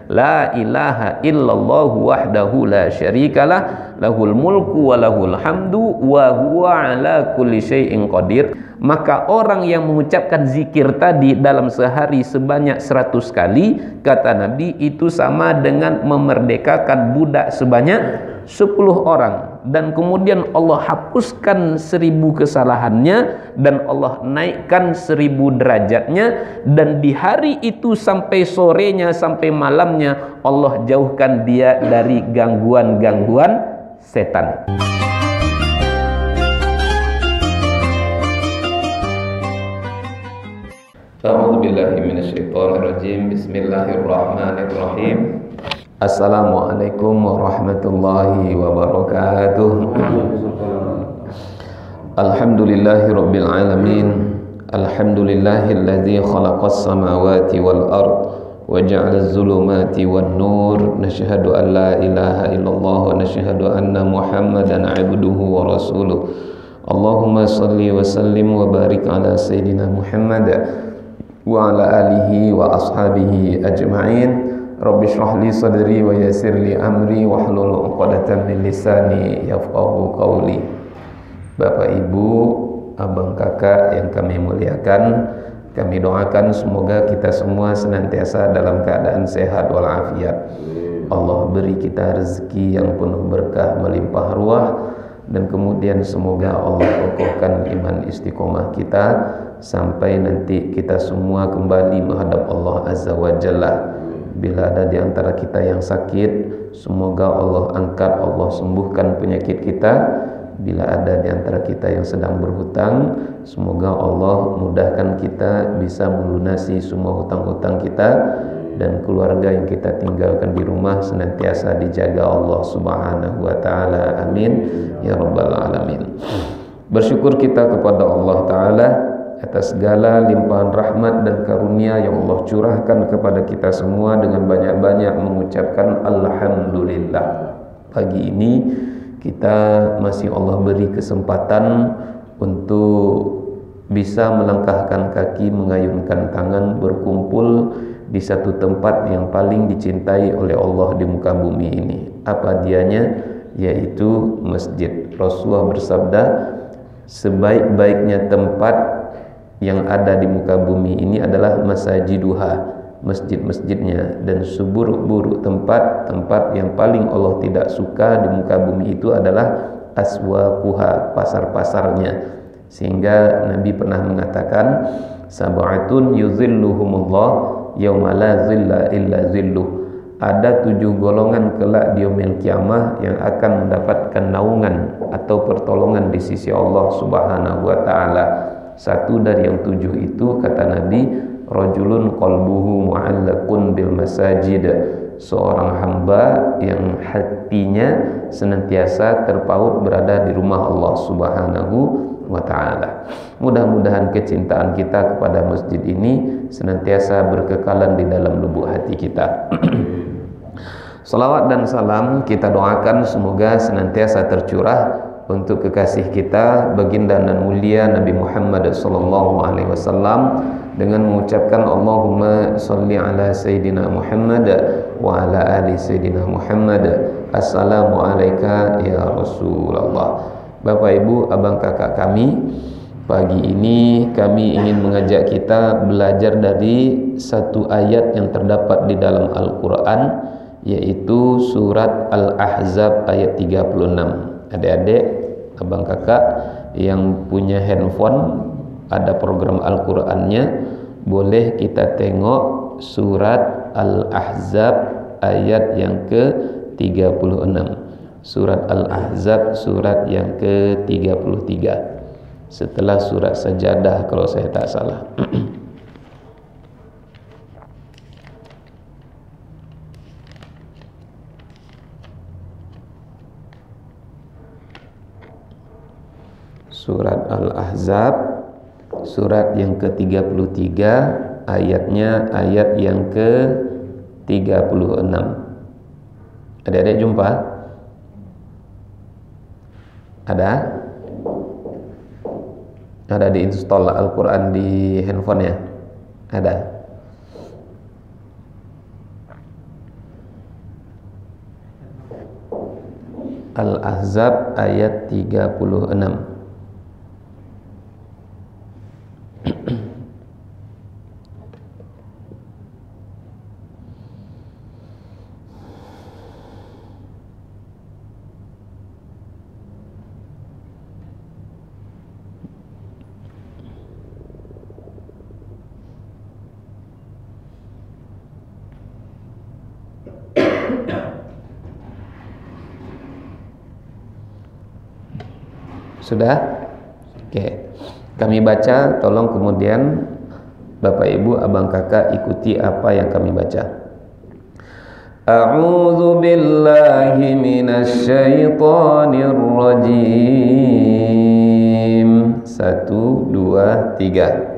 La ilaha illallah wahdahu la syarikalah, lahul mulku wa lahul hamdu wa huwa ala kulli syai'in qadir. Maka orang yang mengucapkan zikir tadi dalam sehari sebanyak 100 kali, kata Nabi, itu sama dengan memerdekakan budak sebanyak 10 orang. Dan kemudian Allah hapuskan 1000 kesalahannya, dan Allah naikkan 1000 derajatnya, dan di hari itu sampai sorenya, sampai malamnya, Allah jauhkan dia dari gangguan-gangguan setan. A'udzubillahi minasyaitonirrajim. Bismillahirrahmanirrahim. Assalamualaikum warahmatullahi wabarakatuh. Alhamdulillahi rabbil alamin. Alhamdulillahilladzi khalaqas samawati wal ard wa ja'alaz zulumati wan nur. Nashhadu an la ilaha illallah wa nashhadu anna Muhammadan 'abduhu wa rasuluh. Allahumma salli wa sallim wa barik ala sayyidina Muhammad wa ala alihi wa ashabihi ajma'in. Rabbi shrah li sadri wa yassir li amri wahlul 'uqdatam min lisani yafqahu qawli. Bapak Ibu, abang kakak yang kami muliakan, kami doakan semoga kita semua senantiasa dalam keadaan sehat walafiat. Allah beri kita rezeki yang penuh berkah melimpah ruah, dan kemudian semoga Allah kokohkan iman istiqomah kita sampai nanti kita semua kembali menghadap Allah Azza wa Jalla. Bila ada di antara kita yang sakit, semoga Allah angkat, Allah sembuhkan penyakit kita. Bila ada di antara kita yang sedang berhutang, semoga Allah mudahkan kita bisa melunasi semua hutang-hutang kita, dan keluarga yang kita tinggalkan di rumah senantiasa dijaga Allah Subhanahu wa taala. Amin ya rabbal alamin. Bersyukur kita kepada Allah taala atas segala limpahan rahmat dan karunia yang Allah curahkan kepada kita semua dengan banyak-banyak mengucapkan alhamdulillah. Pagi ini kita masih Allah beri kesempatan untuk bisa melangkahkan kaki, mengayunkan tangan, berkumpul di satu tempat yang paling dicintai oleh Allah di muka bumi ini. Apa dianya? Yaitu masjid. Rasulullah bersabda, sebaik-baiknya tempat yang ada di muka bumi ini adalah masajiduha, masjid-masjidnya, dan seburuk-buruk tempat yang paling Allah tidak suka di muka bumi itu adalah aswaquha, pasar-pasarnya. Sehingga Nabi pernah mengatakan, sab'atun yuzilluhumullah yauma la zilla illa zilluh. Ada 7 golongan kelak di yaumil kiamah yang akan mendapatkan naungan atau pertolongan di sisi Allah Subhanahu wa taala. Satu dari yang 7 itu, kata Nabi, rajulun qalbuhu mu'allaqun bil masajid, seorang hamba yang hatinya senantiasa terpaut berada di rumah Allah Subhanahu wa taala. Mudah-mudahan kecintaan kita kepada masjid ini senantiasa berkekalan di dalam lubuk hati kita. Salawat dan salam kita doakan semoga senantiasa tercurah untuk kekasih kita, baginda dan mulia Nabi Muhammad sallallahu alaihi wasallam, dengan mengucapkan Allahumma shalli ala sayyidina Muhammad wa ala ali sayyidina Muhammad. Assalamu alayka ya Rasulullah. Bapak Ibu, abang kakak kami, pagi ini kami ingin mengajak kita belajar dari satu ayat yang terdapat di dalam Al-Quran, yaitu surat Al-Ahzab ayat 36. Adik-adik, abang kakak yang punya handphone, ada program Al-Qurannya, boleh kita tengok surat Al-Ahzab ayat yang ke-36. Surat Al-Ahzab surat yang ke-33, setelah surat Sajadah kalau saya tak salah. Surat Al-Ahzab surat yang ke-33, ayatnya ayat yang ke-36. Adik-adik jumpa? Ada? Ada diinstal Al-Quran di handphone ya? Ada? Al-Ahzab ayat 36. Sudah? Oke. Kami baca, tolong kemudian Bapak Ibu, Abang Kakak ikuti apa yang kami baca. A'udzu billahi minasy syaithanir rajim. 1 2 3.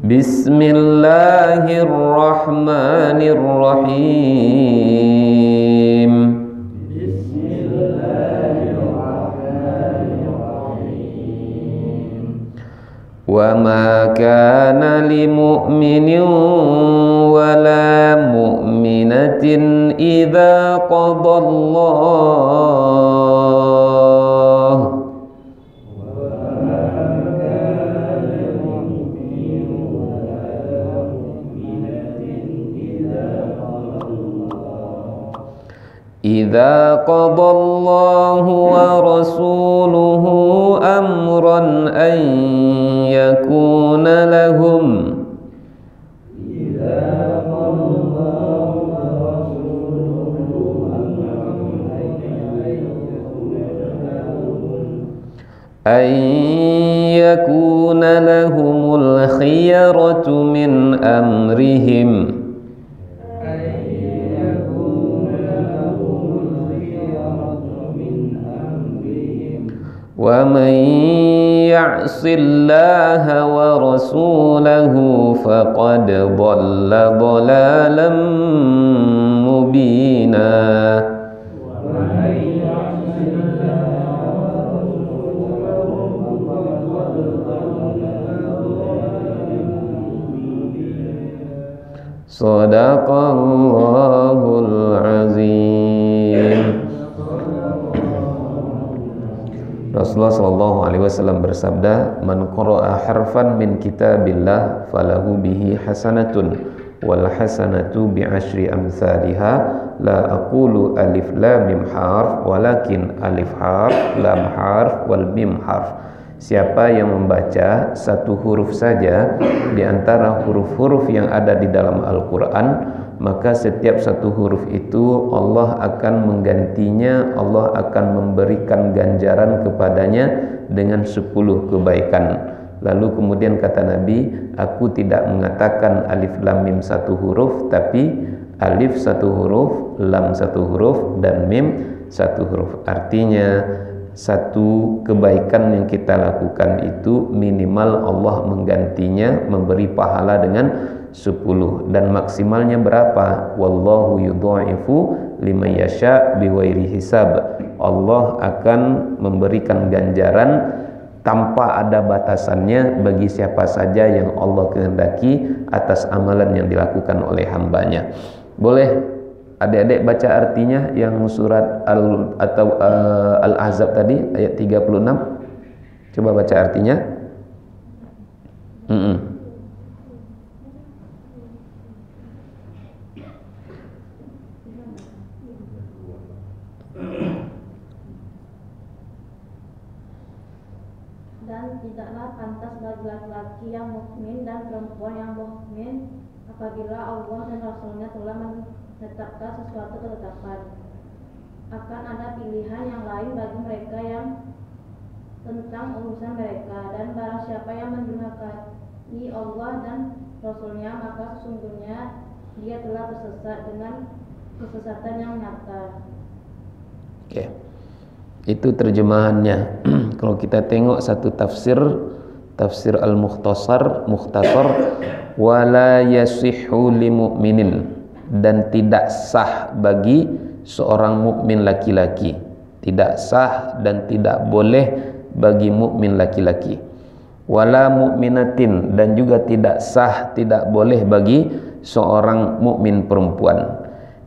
Bismillahirrahmanirrahim. Wa ma kana li mu'minin wa la mu'minatin idza qadallahu إذا قضى الله ورسوله أمرا أن يكون لهم الخيرة من أمرهم ومن يعص الله ورسوله فقد ضل ضلالا مبينا. Sadaqallahul azim. Rasulullah sallallahu alaihi wasallam bersabda, "Man qara'a harfan min kitabillah falahu bihi hasanatun wal hasanatu bi asyri amsalha la aqulu alif lam mim harf walakin alif harf lam harf wal mim harf." Siapa yang membaca satu huruf saja di antara huruf-huruf yang ada di dalam Al-Qur'an, maka setiap satu huruf itu Allah akan menggantinya, Allah akan memberikan ganjaran kepadanya dengan 10 kebaikan. Lalu kemudian kata Nabi, aku tidak mengatakan alif lam mim satu huruf, tapi alif satu huruf, lam satu huruf, dan mim satu huruf. Artinya satu kebaikan yang kita lakukan itu minimal Allah menggantinya, memberi pahala dengan 10, dan maksimalnya berapa? Wallahu yudha'ifu liman yasha' bighairi hisab. Allah akan memberikan ganjaran tanpa ada batasannya bagi siapa saja yang Allah kehendaki atas amalan yang dilakukan oleh hambanya. Boleh adik-adik baca artinya yang surat Al-Ahzab tadi ayat 36. Coba baca artinya. Dan tidaklah pantas bagi laki-laki yang mukmin dan perempuan yang mukmin apabila Allah dan Rasulnya telah menetapkan sesuatu ketetapan, akan ada pilihan yang lain bagi mereka yang tentang urusan mereka, dan barang siapa yang mendurhakai Allah dan Rasulnya, maka sesungguhnya dia telah tersesat dengan kesesatan yang nyata. Oke. Itu terjemahannya. Kalau kita tengok satu tafsir Al-Mukhtasar, wala yasihhu li mu'minin, dan tidak sah bagi seorang mukmin laki-laki, tidak sah dan tidak boleh bagi mukmin laki-laki. wala mu'minatin, dan juga tidak sah, tidak boleh bagi seorang mukmin perempuan.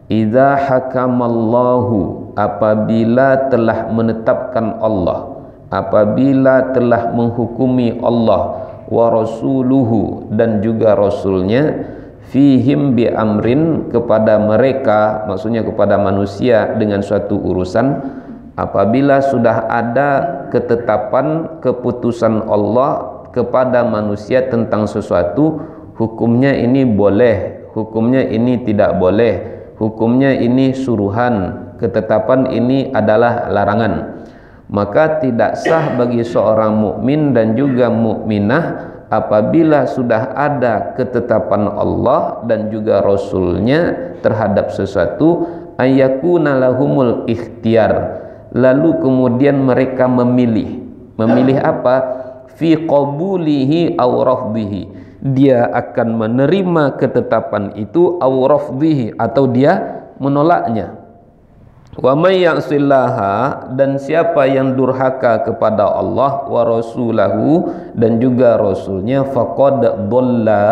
Idza hakamallahu, apabila telah menetapkan Allah, apabila telah menghukumi Allah, wa rasuluhu, dan juga rasulnya, fihim bi amrin, kepada mereka, maksudnya kepada manusia dengan suatu urusan. Apabila sudah ada ketetapan keputusan Allah kepada manusia tentang sesuatu, hukumnya ini boleh, hukumnya ini tidak boleh, hukumnya ini suruhan, ketetapan ini adalah larangan, maka tidak sah bagi seorang mukmin dan juga mukminah apabila sudah ada ketetapan Allah dan juga Rasulnya terhadap sesuatu, ayyakuna lahumul ikhtiyar, lalu kemudian mereka memilih apa? Fi qabulihi aw rafdihi, dia akan menerima ketetapan itu, aw rafdihi, atau dia menolaknya. Wa may ya'sillaha, dan siapa yang durhaka kepada Allah, wa rasulahu, dan juga rasulnya, faqad dhalla,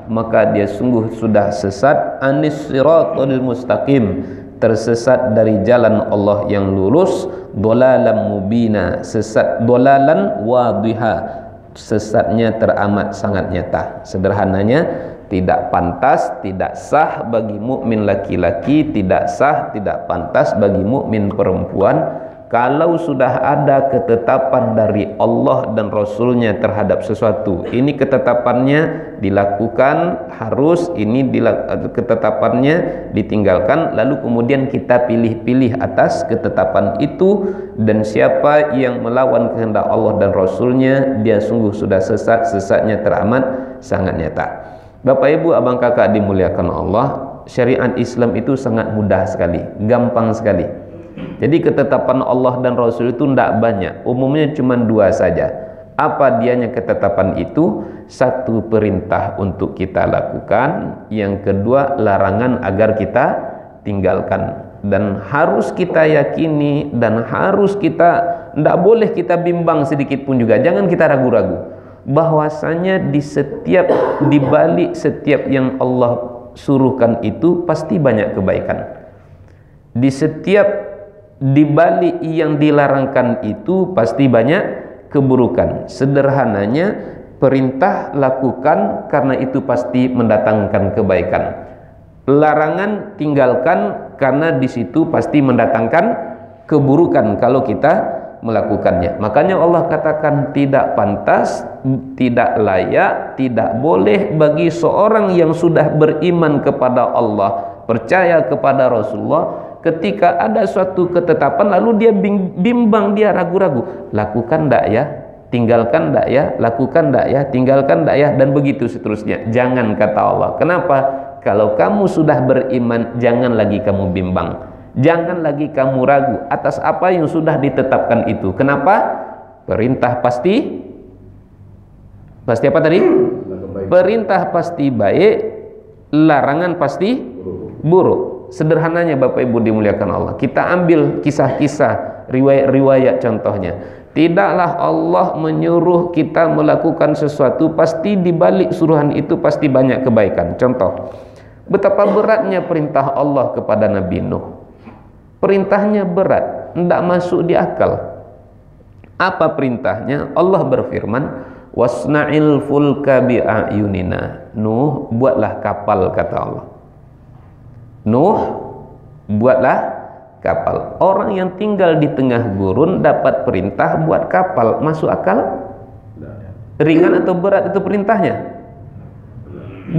maka dia sungguh sudah sesat, anis siratal mustaqim, tersesat dari jalan Allah yang lurus, dhalalan mubina, sesat, dhalalan wadhiha, sesatnya teramat sangat nyata. Sederhananya, tidak pantas, tidak sah bagi mukmin laki-laki, tidak sah, tidak pantas bagi mukmin perempuan kalau sudah ada ketetapan dari Allah dan Rasulnya terhadap sesuatu. Ini ketetapannya dilakukan, harus, ini ketetapannya ditinggalkan, lalu kemudian kita pilih-pilih atas ketetapan itu, dan siapa yang melawan kehendak Allah dan Rasulnya, dia sungguh sudah sesat, sesatnya teramat sangat nyata. Bapak Ibu, abang kakak dimuliakan Allah, syariat Islam itu sangat mudah sekali, gampang sekali. Jadi ketetapan Allah dan Rasul itu tidak banyak, umumnya cuma dua saja. Apa dianya ketetapan itu? Satu, perintah untuk kita lakukan, yang kedua, larangan agar kita tinggalkan. Dan harus kita yakini, dan harus kita, tidak boleh kita bimbang sedikit pun juga, jangan kita ragu-ragu bahwasanya di balik setiap yang Allah suruhkan itu pasti banyak kebaikan. Di balik yang dilarangkan itu pasti banyak keburukan. Sederhananya, perintah lakukan karena itu pasti mendatangkan kebaikan. Larangan tinggalkan karena di situ pasti mendatangkan keburukan kalau kita melakukannya. Makanya Allah katakan tidak pantas, tidak layak, tidak boleh bagi seorang yang sudah beriman kepada Allah, percaya kepada Rasulullah, ketika ada suatu ketetapan lalu dia bimbang, dia ragu-ragu, lakukan enggak ya, tinggalkan enggak ya, lakukan enggak ya, tinggalkan enggak ya, dan begitu seterusnya. Jangan, kata Allah. Kenapa? Kalau kamu sudah beriman, jangan lagi kamu bimbang, jangan lagi kamu ragu atas apa yang sudah ditetapkan itu. Kenapa? Perintah pasti apa tadi? Perintah pasti baik, larangan pasti buruk. Sederhananya Bapak Ibu dimuliakan Allah, kita ambil kisah-kisah, riwayat-riwayat contohnya. Tidaklah Allah menyuruh kita melakukan sesuatu pasti di balik suruhan itu pasti banyak kebaikan. Contoh, betapa beratnya perintah Allah kepada Nabi Nuh. Perintahnya berat, tidak masuk di akal. Apa perintahnya? Allah berfirman, wasna'il fulka bi'ayunina. Nuh, buatlah kapal, kata Allah. Nuh, buatlah kapal. Orang yang tinggal di tengah gurun dapat perintah buat kapal, masuk akal? Ringan atau berat itu perintahnya?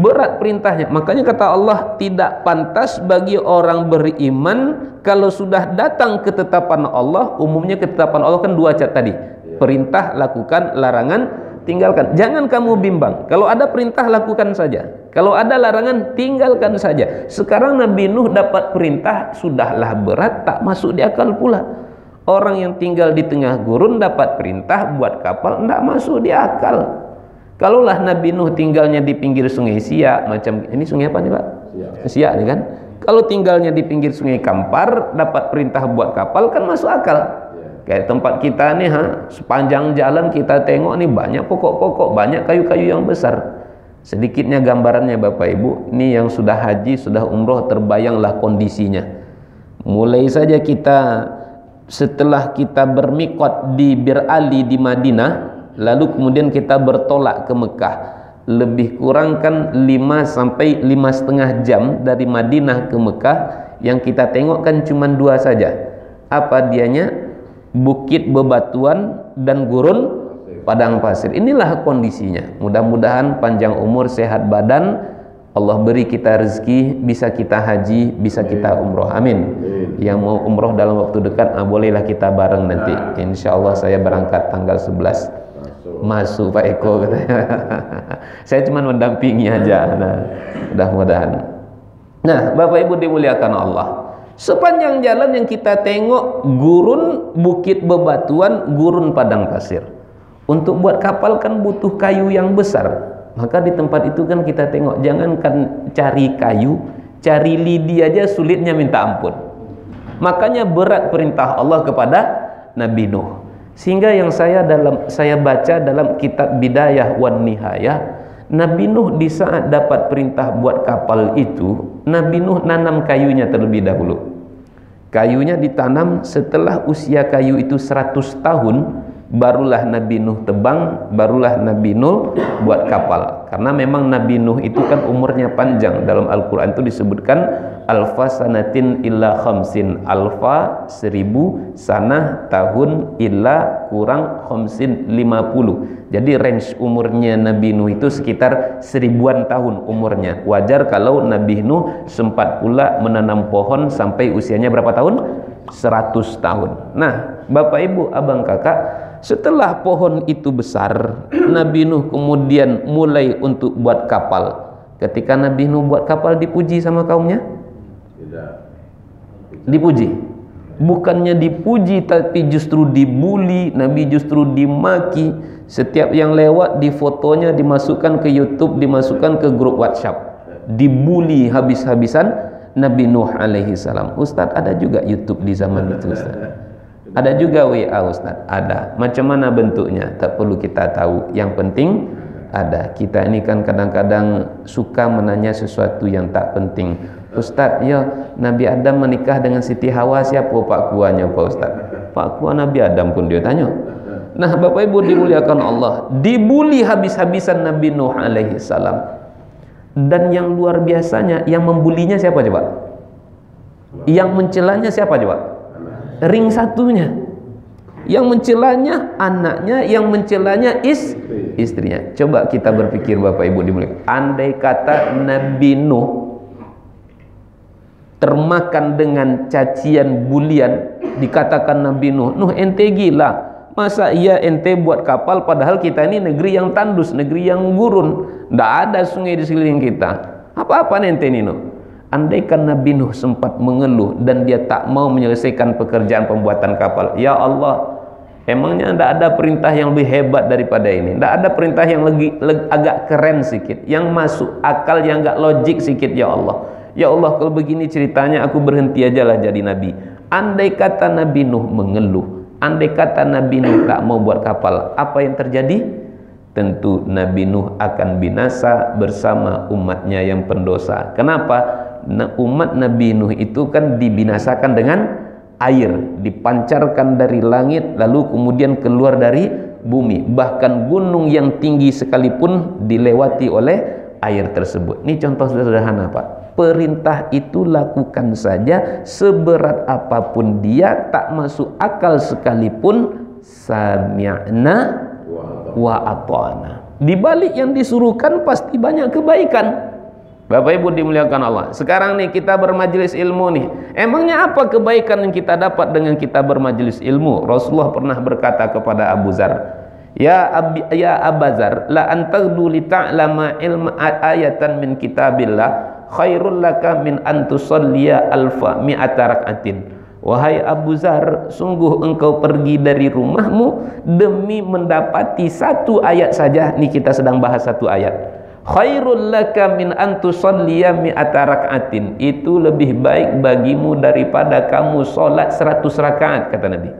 Berat perintahnya. Makanya kata Allah, tidak pantas bagi orang beriman kalau sudah datang ketetapan Allah. Umumnya ketetapan Allah kan dua cat tadi, perintah lakukan, larangan tinggalkan. Jangan kamu bimbang, kalau ada perintah lakukan saja, kalau ada larangan tinggalkan saja. Sekarang Nabi Nuh dapat perintah, sudahlah berat, tak masuk di akal pula. Orang yang tinggal di tengah gurun dapat perintah buat kapal, tidak masuk di akal. Kalaulah Nabi Nuh tinggalnya di pinggir sungai Siak, macam ini sungai apa nih Pak? Siak nih kan. Kalau tinggalnya di pinggir sungai Kampar, dapat perintah buat kapal, kan masuk akal. Kayak tempat kita nih, sepanjang jalan kita tengok nih banyak pokok-pokok, banyak kayu-kayu yang besar. Sedikitnya gambarannya Bapak Ibu, ini yang sudah haji, sudah umroh, terbayanglah kondisinya. Mulai saja kita, setelah kita bermikot di Bir Ali di Madinah, lalu kemudian kita bertolak ke Mekah. Lebih kurang kan 5 sampai 5,5 jam dari Madinah ke Mekah. Yang kita tengok kan cuma 2 saja. Apa dianya? Bukit bebatuan dan gurun padang pasir. Inilah kondisinya. Mudah-mudahan panjang umur, sehat badan, Allah beri kita rezeki, bisa kita haji, bisa kita umroh. Amin. Yang mau umroh dalam waktu dekat, bolehlah kita bareng nanti. Insya Allah saya berangkat tanggal 11. Masuk Pak Eko katanya. Saya cuma mendampingi aja. Nah, mudah-mudahan. Nah, Bapak Ibu dimuliakan Allah. Sepanjang jalan yang kita tengok gurun bukit bebatuan, gurun padang pasir. Untuk buat kapal kan butuh kayu yang besar. Maka di tempat itu kan kita tengok, jangankan cari kayu, cari lidi aja sulitnya minta ampun. Makanya berat perintah Allah kepada Nabi Nuh. Sehingga yang saya baca dalam kitab Bidayah wan Nihayah, Nabi Nuh di saat dapat perintah buat kapal itu, Nabi Nuh nanam kayunya terlebih dahulu. Kayunya ditanam, setelah usia kayu itu 100 tahun, barulah Nabi Nuh tebang, barulah Nabi Nuh buat kapal. Karena memang Nabi Nuh itu kan umurnya panjang. Dalam Al-Quran itu disebutkan alfa sanatin illa khamsin, alfa 1000 sanah tahun illa kurang khamsin 50. Jadi range umurnya Nabi Nuh itu sekitar 1000-an tahun umurnya. Wajar kalau Nabi Nuh sempat pula menanam pohon sampai usianya berapa tahun? 100 tahun. Nah, Bapak Ibu, Abang Kakak, setelah pohon itu besar, Nabi Nuh kemudian mulai untuk buat kapal. Ketika Nabi Nuh buat kapal, dipuji sama kaumnya? Tidak. Dipuji. Bukannya dipuji, tapi justru dibuli. Nabi justru dimaki. Setiap yang lewat di fotonya dimasukkan ke YouTube, dimasukkan ke grup WhatsApp. Dibuli habis-habisan Nabi Nuh alaihi salam. Ustadz, ada juga YouTube di zaman itu, Ustadz? Ada juga WA, Ustadz? Ada. Macam mana bentuknya? Tak perlu kita tahu. Yang penting ada. Kita ini kan kadang-kadang suka menanya sesuatu yang tak penting. Ustadz, ya Nabi Adam menikah dengan Siti Hawa, siapa Pak Kuanya Pak Ustadz? Pak Kua Nabi Adam pun dia tanya. Nah, Bapak Ibu dimuliakan Allah, dibuli habis-habisan Nabi Nuh alaihi salam. Dan yang luar biasanya, yang membulinya siapa coba? Yang mencelanya siapa coba? Ring satunya. Yang mencelanya anaknya, yang mencelanya istrinya. Coba kita berpikir Bapak Ibu dimuliakan. Andai kata Nabi Nuh termakan dengan cacian bulian, dikatakan Nabi Nuh, Nuh ente gila. Masa iya ente buat kapal padahal kita ini negeri yang tandus, negeri yang gurun, tidak ada sungai di sekeliling kita. Apa-apa ente ini Nuh? Andaikan Nabi Nuh sempat mengeluh dan dia tak mau menyelesaikan pekerjaan pembuatan kapal. Ya Allah, emangnya tidak ada perintah yang lebih hebat daripada ini? Tidak ada perintah yang agak keren sedikit, yang masuk akal, yang agak logik sedikit? Ya Allah, ya Allah, kalau begini ceritanya aku berhenti aja lah jadi Nabi. Andai kata Nabi Nuh mengeluh, andai kata Nabi Nuh tak mau buat kapal, apa yang terjadi? Tentu Nabi Nuh akan binasa bersama umatnya yang pendosa. Kenapa? Umat Nabi Nuh itu kan dibinasakan dengan air, dipancarkan dari langit lalu kemudian keluar dari bumi. Bahkan gunung yang tinggi sekalipun dilewati oleh air tersebut. Ini contoh sederhana Pak. Perintah itu lakukan saja, seberat apapun dia, tak masuk akal sekalipun, sami'na wa ata'na. Di balik yang disuruhkan pasti banyak kebaikan. Bapak Ibu dimuliakan Allah. Sekarang nih kita bermajelis ilmu nih. Emangnya apa kebaikan yang kita dapat dengan kita bermajelis ilmu? Rasulullah pernah berkata kepada Abu Zar, Ya Abazar, la antagdu li ta'lama ilma ayatan min kitabillah khairul laka min antusalliya alfa mi'ata rak'atin. Wahai Abu Zar, sungguh engkau pergi dari rumahmu demi mendapati satu ayat saja. Nih kita sedang bahas satu ayat. Khairul laka min antusalliya mi'ata rak'atin. Itu lebih baik bagimu daripada kamu solat 100 rakaat, kata Nabi.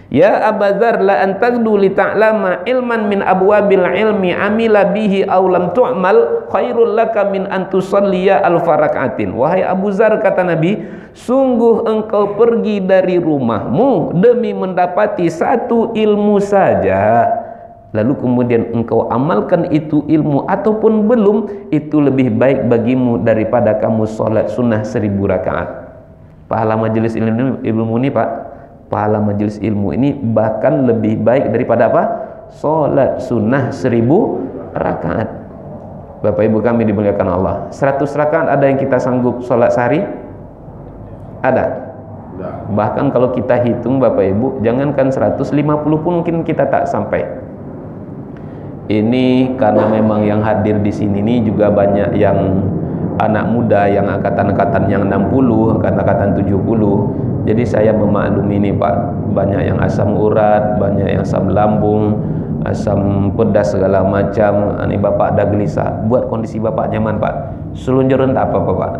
Ya Abadzar la antagdu li ta'lama ilman min abwabil ilmi amila bihi aw lam tu'mal khairul laka min an tusalliya alfa rak'atin. Wahai Abu Dzar, kata Nabi, sungguh engkau pergi dari rumahmu demi mendapati satu ilmu saja, lalu kemudian engkau amalkan itu ilmu ataupun belum, itu lebih baik bagimu daripada kamu sholat sunnah 1000 rakaat. Pahala majelis ilmu ini Pak, pahala majelis ilmu ini bahkan lebih baik daripada apa? Sholat sunnah 1000 rakaat. Bapak Ibu kami dimuliakan Allah, 100 rakaat ada yang kita sanggup sholat sehari? Ada? Bahkan kalau kita hitung Bapak Ibu, jangankan 150 pun mungkin kita tak sampai. Ini karena memang yang hadir di sini ini juga banyak yang anak muda, yang angkatan-angkatan yang 60, angkatan-angkatan 70. Jadi saya memaklumi ini Pak, banyak yang asam urat, banyak yang asam lambung, asam pedas segala macam. Ini Bapak ada gelisah, buat kondisi Bapak nyaman Pak. Selunjuran tak apa-apa Pak,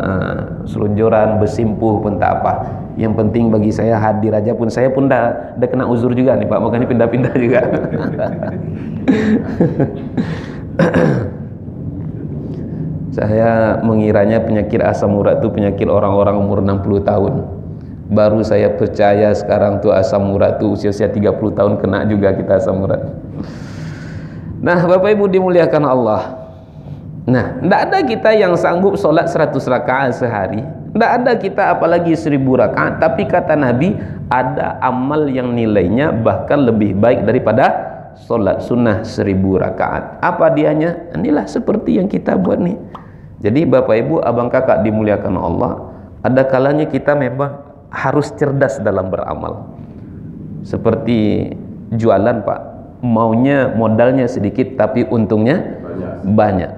selunjuran bersimpuh pun tak apa. Yang penting bagi saya hadir aja pun, saya pun dah kena uzur juga nih Pak, makanya pindah-pindah juga. Saya mengiranya penyakit asam urat itu penyakit orang-orang umur 60 tahun. Baru saya percaya sekarang tuh asam urat tuh usia-usia 30 tahun kena juga kita asam urat. Nah Bapak Ibu dimuliakan Allah, nah tidak ada kita yang sanggup sholat 100 rakaat sehari, tidak ada kita apalagi 1000 rakaat. Tapi kata Nabi, ada amal yang nilainya bahkan lebih baik daripada sholat sunnah 1000 rakaat. Apa dianya? Inilah seperti yang kita buat nih. Jadi Bapak Ibu, abang kakak dimuliakan Allah, ada kalanya kita memang harus cerdas dalam beramal. Seperti jualan Pak, maunya modalnya sedikit tapi untungnya banyak.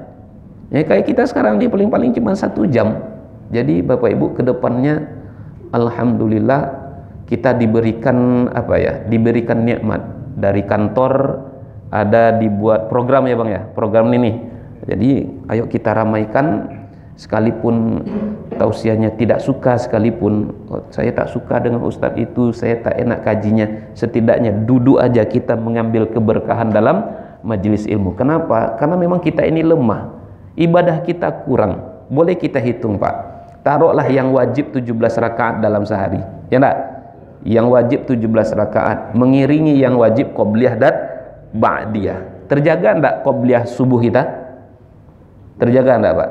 Ya kayak kita sekarang ini paling-paling cuma 1 jam. Jadi Bapak Ibu kedepannya alhamdulillah kita diberikan apa ya, diberikan nikmat dari kantor, ada dibuat program ya Bang ya, program ini. Jadi ayo kita ramaikan, sekalipun tausiahnya tidak suka, sekalipun saya tak suka dengan ustadz itu, saya tak enak kajinya, setidaknya duduk aja kita mengambil keberkahan dalam majelis ilmu. Kenapa? Karena memang kita ini lemah, ibadah kita kurang. Boleh kita hitung Pak, taruhlah yang wajib 17 rakaat dalam sehari, ya enggak? Yang wajib 17 rakaat mengiringi yang wajib qobliyah dan ba'diyah. Terjaga enggak qobliyah subuh kita? Terjaga enggak Pak?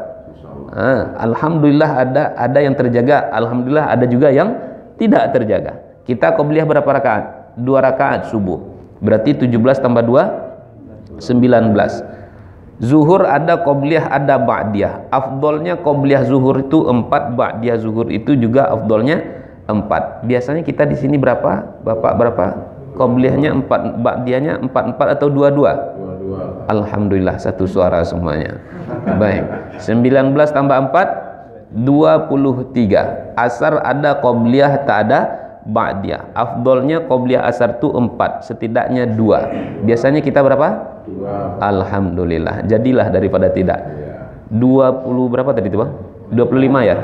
Alhamdulillah ada yang terjaga, alhamdulillah ada juga yang tidak terjaga. Kita qobliyah berapa rakaat? 2 rakaat subuh. Berarti 17 tambah 2 19. Zuhur ada qobliyah, ada ba'diyah. Afdolnya qobliyah zuhur itu 4, ba'diyah zuhur itu juga afdolnya 4. Biasanya kita di sini berapa? Bapak berapa? Qobliyahnya 4, ba'diyahnya 4 atau 2? Alhamdulillah satu suara semuanya. Baik. 19 tambah 4 23. Asar ada qobliyah, tak ada ba'diyah. Afdolnya qobliyah asar itu 4, setidaknya 2. Biasanya kita berapa? 2. Alhamdulillah. Jadilah daripada tidak. 20 berapa tadi itu Bang? 25 ya?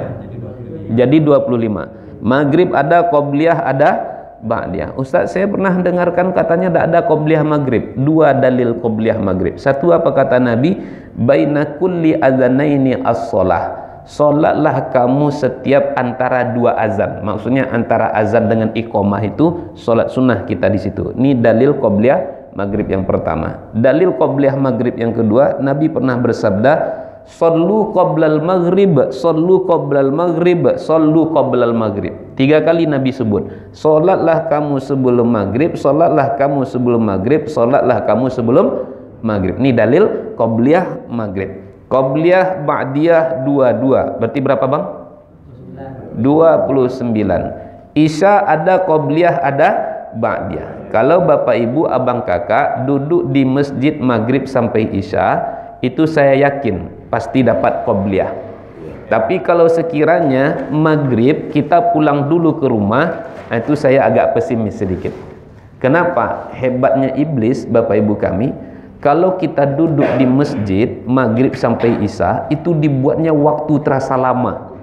Jadi 25. Maghrib ada qobliyah, ada ba'diyah. Ustaz, saya pernah dengarkan katanya tidak ada qobliyah maghrib. 2 dalil qobliyah maghrib. Satu apa kata Nabi? Baina kulli adzanaini as-shalah. Salatlah kamu setiap antara 2 azan. Maksudnya antara azan dengan iqamah itu salat sunnah kita di situ. Ini dalil qobliyah maghrib yang pertama. Dalil qobliyah maghrib yang kedua, Nabi pernah bersabda, sallu qoblal maghrib, sallu qoblal maghrib, sallu qoblal maghrib. 3 kali Nabi sebut, solatlah kamu sebelum maghrib, solatlah kamu sebelum maghrib, solatlah kamu sebelum maghrib. Ini dalil qobliyah maghrib. Qobliyah ba'diyah 22. Berarti berapa Bang? 29. Isya ada qobliyah, ada ba'diyah. Kalau Bapak Ibu abang kakak duduk di masjid maghrib sampai isya, itu saya yakin pasti dapat qobliyah. Tapi kalau sekiranya maghrib kita pulang dulu ke rumah, itu saya agak pesimis sedikit. Kenapa? Hebatnya iblis Bapak Ibu kami, kalau kita duduk di masjid maghrib sampai isya, itu dibuatnya waktu terasa lama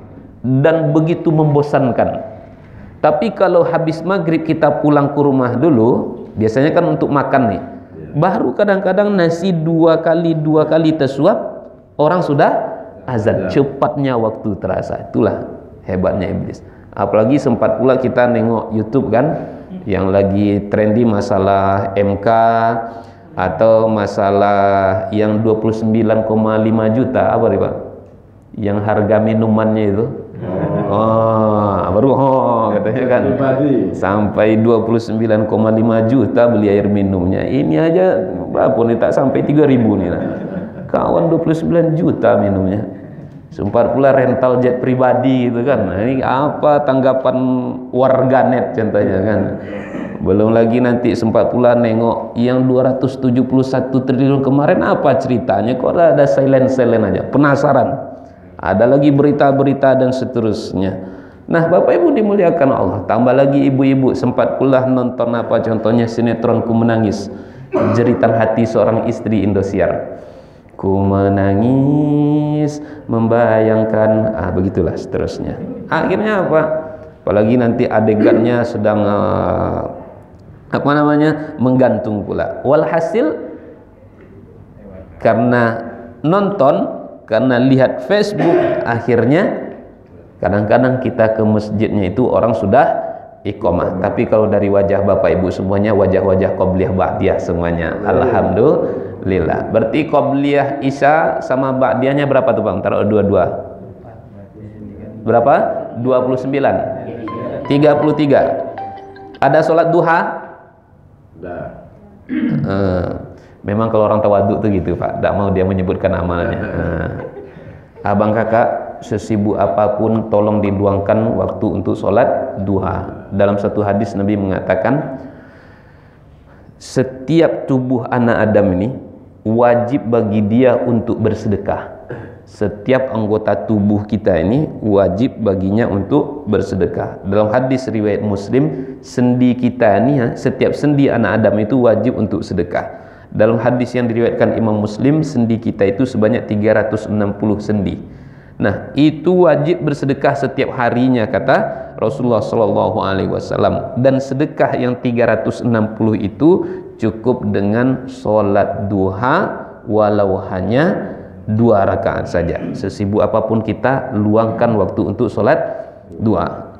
dan begitu membosankan. Tapi kalau habis maghrib kita pulang ke rumah dulu, biasanya kan untuk makan nih. Baru kadang-kadang nasi dua kali tersuap, orang sudah azan. Cepatnya waktu terasa. Itulah hebatnya iblis. Apalagi sempat pula kita nengok YouTube kan, yang lagi trendy masalah MK atau masalah yang 29,5 juta apa nih Pak? Yang harga minumannya itu. Baru katanya kan sampai 29,5 juta beli air minumnya. Ini aja berapa nih, tak sampai 3.000 nih lah. Kawan 29 juta minumnya. Sempat pula rental jet pribadi gitu kan. Nah, ini apa tanggapan warganet contohnya kan. Belum lagi nanti sempat pula nengok yang 271 triliun kemarin, apa ceritanya, kok ada silent aja. Penasaran. Ada lagi berita-berita dan seterusnya. Nah, Bapak Ibu dimuliakan Allah, tambah lagi ibu-ibu sempat pula nonton apa contohnya sinetron Ku Menangis, jeritan hati seorang istri Indosiar. Ku menangis membayangkan, begitulah seterusnya. Akhirnya apa? Apalagi nanti adegannya sedang menggantung pula. Walhasil karena nonton, karena lihat Facebook, akhirnya kadang-kadang kita ke masjidnya itu orang sudah iqamah. Tapi kalau dari wajah Bapak Ibu semuanya wajah-wajah qobliyah ba'diyah semuanya. Alhamdulillah. Berarti qobliyah Isya sama ba'diyahnya berapa tuh Bang? Taruh dua-dua. Berapa? 29. 33. Ada sholat duha? Memang kalau orang tawaduk tuh gitu Pak, tidak mau dia menyebutkan amalnya. Abang kakak, sesibuk apapun tolong diluangkan waktu untuk sholat duha. Dalam satu hadis Nabi mengatakan, setiap tubuh anak Adam ini wajib bagi dia untuk bersedekah. Setiap anggota tubuh kita ini wajib baginya untuk bersedekah. Dalam hadis riwayat Muslim, sendi kita ini, setiap sendi anak Adam itu wajib untuk sedekah. Dalam hadis yang diriwayatkan Imam Muslim, sendi kita itu sebanyak 360 sendi. Nah, itu wajib bersedekah setiap harinya kata Rasulullah Shallallahu Alaihi Wasallam. Dan sedekah yang 360 itu cukup dengan sholat duha walau hanya 2 rakaat saja. Sesibuk apapun kita luangkan waktu untuk sholat duha.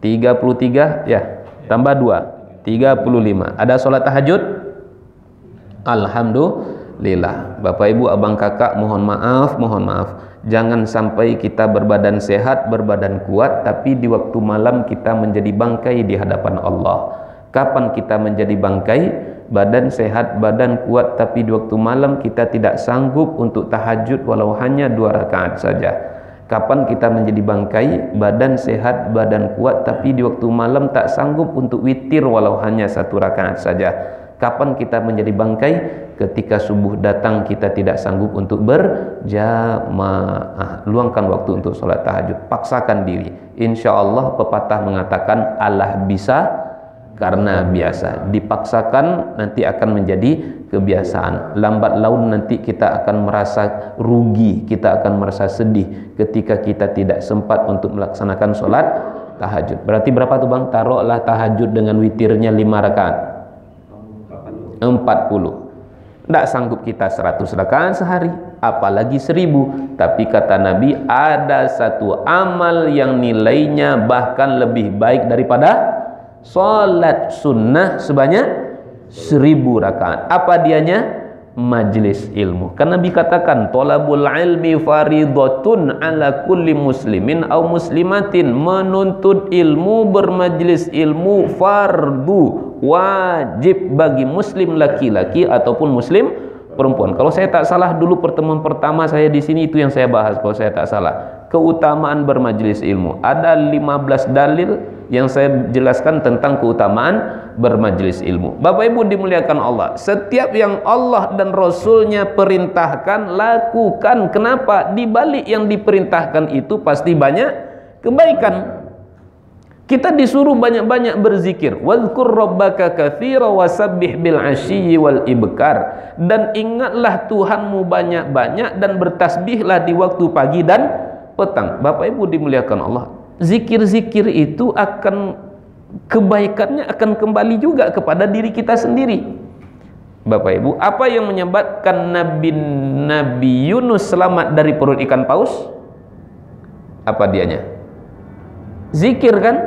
33 ya, tambah 2, 35. Ada sholat tahajud? Alhamdulillah. Bapak Ibu, abang kakak, mohon maaf, jangan sampai kita berbadan sehat, berbadan kuat, tapi di waktu malam kita menjadi bangkai di hadapan Allah. Kapan kita menjadi bangkai? Badan sehat, badan kuat, tapi di waktu malam kita tidak sanggup untuk tahajud walau hanya 2 rakaat saja. Kapan kita menjadi bangkai? Badan sehat, badan kuat, tapi di waktu malam tak sanggup untuk witir walau hanya 1 rakaat saja. Kapan kita menjadi bangkai? Ketika subuh datang kita tidak sanggup untuk berjamaah. Luangkan waktu untuk sholat tahajud. Paksakan diri. Insya Allah pepatah mengatakan Allah bisa karena biasa. Dipaksakan nanti akan menjadi kebiasaan. Lambat laun nanti kita akan merasa rugi, kita akan merasa sedih ketika kita tidak sempat untuk melaksanakan sholat tahajud. Berarti berapa tuh Bang? Taruhlah tahajud dengan witirnya 5 rakaat. 40. Tidak sanggup kita 100 rakaat sehari, apalagi 1000. Tapi kata Nabi, ada satu amal yang nilainya bahkan lebih baik daripada sholat sunnah sebanyak 1000 rakaat. Apa dianya? Majlis ilmu. Karena Nabi katakan, tolabul ilmi faridotun ala kulli muslimin au muslimatin. Menuntut ilmu, bermajlis ilmu fardu, wajib bagi muslim laki-laki ataupun muslim perempuan. Kalau saya tak salah dulu pertemuan pertama saya di sini itu yang saya bahas, kalau saya tak salah, keutamaan bermajlis ilmu. Ada 15 dalil yang saya jelaskan tentang keutamaan bermajlis ilmu. Bapak Ibu dimuliakan Allah, setiap yang Allah dan Rasulnya perintahkan, lakukan. Kenapa? Di balik yang diperintahkan itu pasti banyak kebaikan. Kita disuruh banyak-banyak berzikir. Wadhkur rabbaka katsira wasabbih bil 'ashyi wal ibkar. Dan ingatlah Tuhanmu banyak-banyak dan bertasbihlah di waktu pagi dan petang. Bapak Ibu dimuliakan Allah, zikir-zikir itu akan kebaikannya akan kembali juga kepada diri kita sendiri. Bapak Ibu, apa yang menyebabkan Nabi Yunus selamat dari perut ikan paus? Apa dianya? Zikir kan?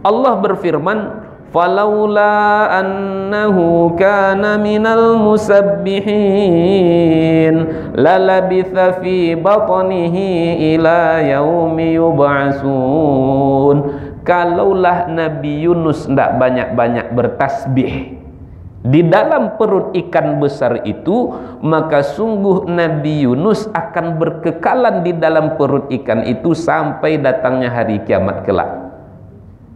Allah berfirman, falaula annahu kana minal musabbihin lalabitha fi batnihi ila yaumi yub'atsun. Kalaulah Nabi Yunus tidak banyak-banyak bertasbih di dalam perut ikan besar itu, maka sungguh Nabi Yunus akan berkekalan di dalam perut ikan itu sampai datangnya hari kiamat kelak.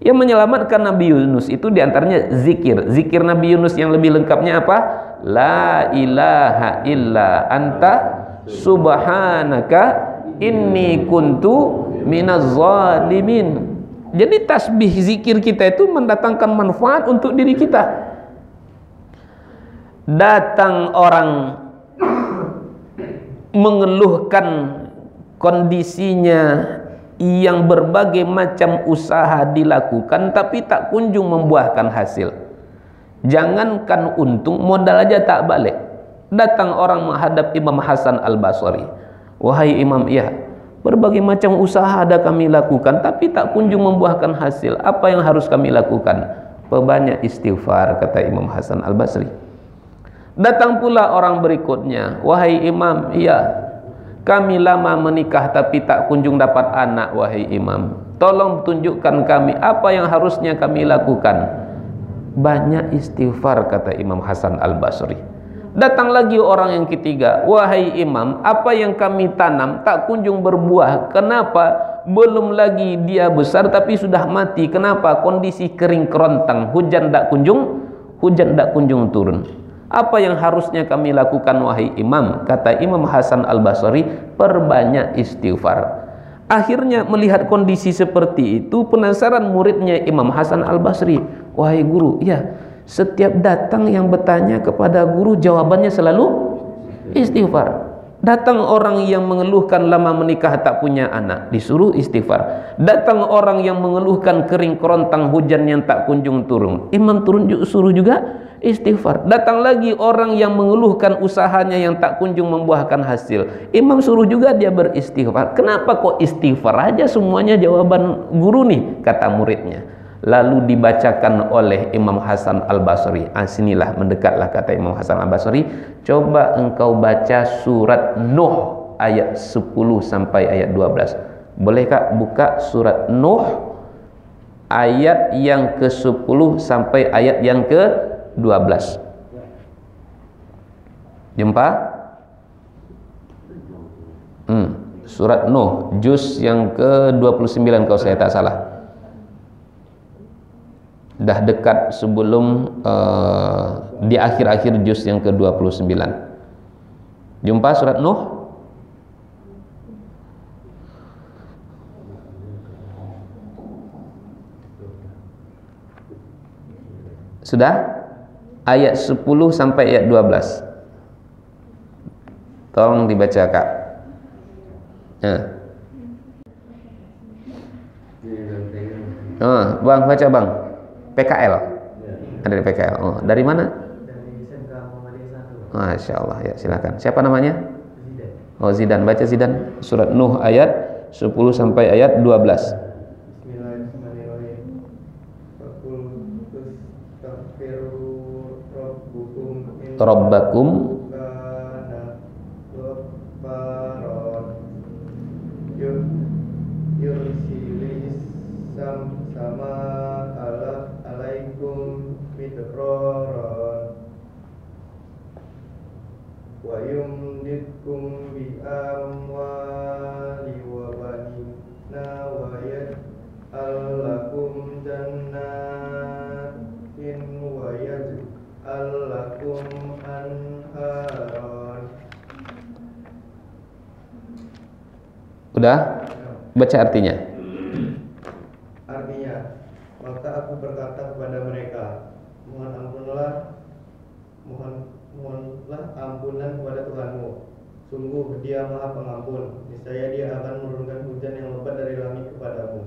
Yang menyelamatkan Nabi Yunus itu diantaranya zikir. Zikir Nabi Yunus yang lebih lengkapnya apa? La ilaha illa anta subhanaka inni kuntu minaz zalimin. Jadi tasbih zikir kita itu mendatangkan manfaat untuk diri kita. Datang orang mengeluhkan kondisinya yang berbagai macam usaha dilakukan tapi tak kunjung membuahkan hasil. Jangankan untung, modal aja tak balik. Datang orang menghadap Imam Hasan Al-Basri. Wahai Imam, ya, berbagai macam usaha ada kami lakukan tapi tak kunjung membuahkan hasil. Apa yang harus kami lakukan? Perbanyak istighfar, kata Imam Hasan Al-Basri. Datang pula orang berikutnya. Wahai Imam, iya, kami lama menikah tapi tak kunjung dapat anak. Wahai Imam, tolong tunjukkan kami apa yang harusnya kami lakukan. Banyak istighfar, kata Imam Hasan Al-Basri. Datang lagi orang yang ketiga. Wahai Imam, apa yang kami tanam tak kunjung berbuah. Kenapa? Belum lagi dia besar tapi sudah mati. Kenapa? Kondisi kering kerontang, hujan tak kunjung turun. Apa yang harusnya kami lakukan wahai Imam? Kata Imam Hasan Al-Basri, perbanyak istighfar. Akhirnya melihat kondisi seperti itu, penasaran muridnya Imam Hasan Al-Basri. Wahai guru, ya, setiap datang yang bertanya kepada guru, jawabannya selalu istighfar. Datang orang yang mengeluhkan lama menikah tak punya anak, disuruh istighfar. Datang orang yang mengeluhkan kering kerontang, hujan yang tak kunjung turun, Imam suruh juga istighfar. Datang lagi orang yang mengeluhkan usahanya yang tak kunjung membuahkan hasil, Imam suruh juga dia beristighfar. Kenapa kok istighfar aja semuanya jawaban guru nih, kata muridnya. Lalu dibacakan oleh Imam Hasan Al-Basri. Sinilah, mendekatlah, kata Imam Hasan Al-Basri. Coba engkau baca surat Nuh ayat 10 sampai ayat 12. Boleh Kak buka surat Nuh ayat yang ke-10 sampai ayat yang ke-12. Jumpa? Surat Nuh juz yang ke-29 kalau saya tak salah. Dah dekat sebelum di akhir-akhir juz yang ke-29. Jumpa surat Nuh? Sudah? Ayat 10 sampai ayat 12. Tolong dibaca Kak. Bang, baca Bang. PKL. Ada di PKL. Oh, dari mana? Dari SMK Muhammadiyah 1. Masya Allah, ya silakan. Siapa namanya? Zidan. Oh, Zidan. Baca Zidan. Surat Nuh ayat 10 sampai ayat 12. Bismillahirrahmanirrahim. Faqul tastaghfiru Rabbakum kana ghaffaron yursilis sama alaikum midraran wa yumditkum bi amwali wa banina wa yaj'al lakum jannatin wa yaj'al lakum anharan. Udah? Baca artinya. Artinya, maka aku berkata kepada mereka, mohonlah ampunan kepada Tuhanmu. Sungguh Dia Maha Pengampun. Niscaya Dia akan menurunkan hujan yang lebat dari langit kepadamu,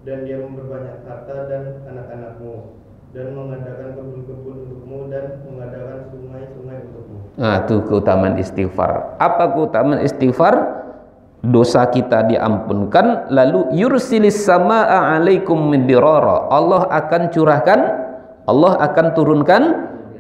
dan dia memperbanyak harta dan anak-anakmu, dan mengadakan kebun-kebun untukmu, dan mengadakan sungai-sungai untukmu. Nah, itu keutamaan istighfar. Apa keutamaan istighfar? Dosa kita diampunkan, lalu yursilis samaa alaikum midrara. Allah akan curahkan, Allah akan turunkan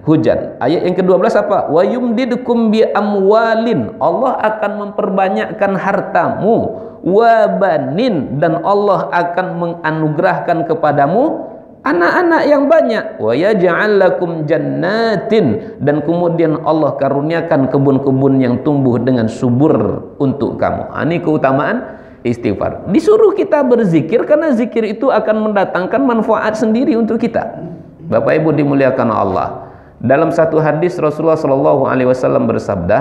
hujan. Ayat yang ke-12 apa? Wa yumdidukum bi amwalin. Allah akan memperbanyakkan hartamu, wa banin, dan Allah akan menganugerahkan kepadamu anak-anak yang banyak. Wa yaj'al lakum jannatin, dan kemudian Allah karuniakan kebun-kebun yang tumbuh dengan subur untuk kamu. Ini keutamaan istighfar. Disuruh kita berzikir karena zikir itu akan mendatangkan manfaat sendiri untuk kita. Bapak Ibu dimuliakan Allah. Dalam satu hadis Rasulullah SAW bersabda,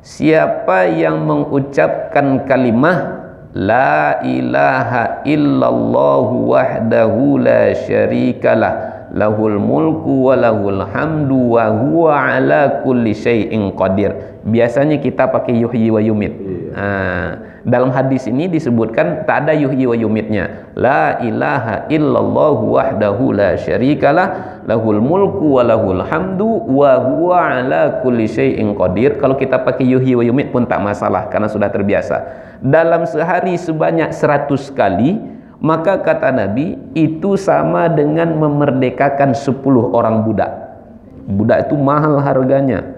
siapa yang mengucapkan kalimah La ilaha illallahu wahdahu la syarikalah lahul mulku wa lahul hamdu wa huwa ala kulli syai'in qadir. Biasanya kita pakai yuhyi wa yumit. Dalam hadis ini disebutkan tak ada yuhyi wa yumitnya. La ilaha illallahu wahdahu la syarikalah lahul mulku wa lahul hamdu wa huwa ala kulli syai'in qadir. Kalau kita pakai yuhyi wa yumit pun tak masalah karena sudah terbiasa. Dalam sehari sebanyak 100 kali, maka kata Nabi itu sama dengan memerdekakan 10 orang budak. Budak itu mahal harganya,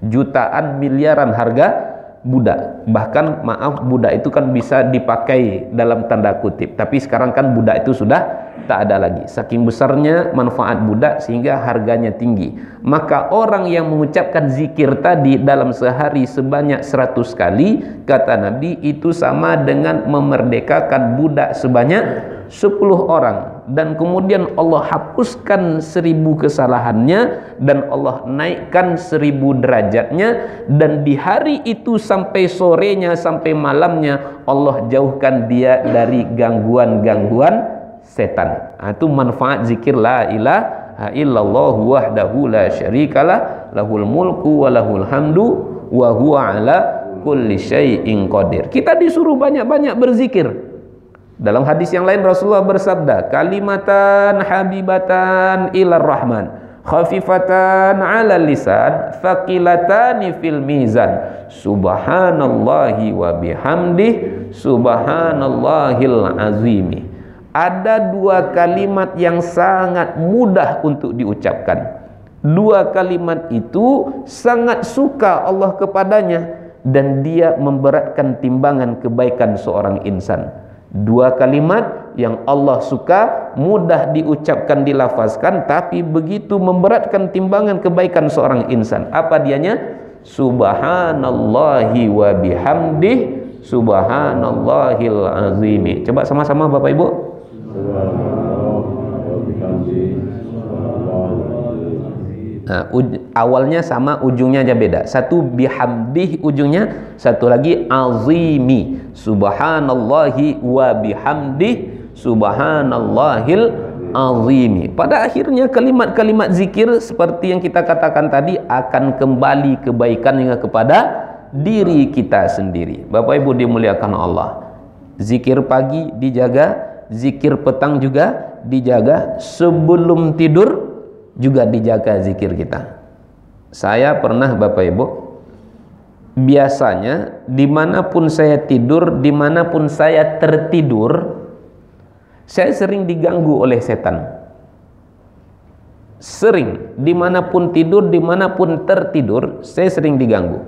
jutaan miliaran harga budak. Bahkan maaf, budak itu kan bisa dipakai dalam tanda kutip, tapi sekarang kan budak itu sudah tak ada lagi. Saking besarnya manfaat budak sehingga harganya tinggi. Maka orang yang mengucapkan zikir tadi dalam sehari sebanyak 100 kali, kata Nabi itu sama dengan memerdekakan budak sebanyak 10 orang. Dan kemudian Allah hapuskan 1000 kesalahannya, dan Allah naikkan 1000 derajatnya, dan di hari itu sampai sorenya, sampai malamnya Allah jauhkan dia dari gangguan-gangguan setan. Itu manfaat zikir la ilaha illallah wahdahu la syarikalah lahul mulku wa lahul hamdu wa huwa ala kulli syai'in qadir. Kita disuruh banyak-banyak berzikir. Dalam hadis yang lain Rasulullah bersabda, kalimatan habibatan ilar rahman khafifatan ala lisan thaqilatani fil mizan subhanallahi wa bihamdih subhanallahil azimi. Ada 2 kalimat yang sangat mudah untuk diucapkan. 2 kalimat itu sangat suka Allah kepadanya, dan dia memberatkan timbangan kebaikan seorang insan. 2 kalimat yang Allah suka, mudah diucapkan, dilafazkan, tapi begitu memberatkan timbangan kebaikan seorang insan. Apa dianya? Subhanallahi wa bihamdih subhanallahil azimi. Coba sama-sama Bapak Ibu. Nah, awalnya sama, ujungnya aja beda. Satu bihamdih ujungnya, satu lagi azimi. Subhanallahi wa bihamdih subhanallahil azimi. Pada akhirnya kalimat-kalimat zikir seperti yang kita katakan tadi akan kembali kebaikannya kepada diri kita sendiri. Bapak Ibu dimuliakan Allah. Zikir pagi dijaga, zikir petang juga dijaga, sebelum tidur juga dijaga zikir kita. Saya pernah Bapak Ibu, biasanya dimanapun saya tidur, dimanapun saya tertidur, saya sering diganggu oleh setan. Sering, dimanapun tidur, dimanapun tertidur, saya sering diganggu.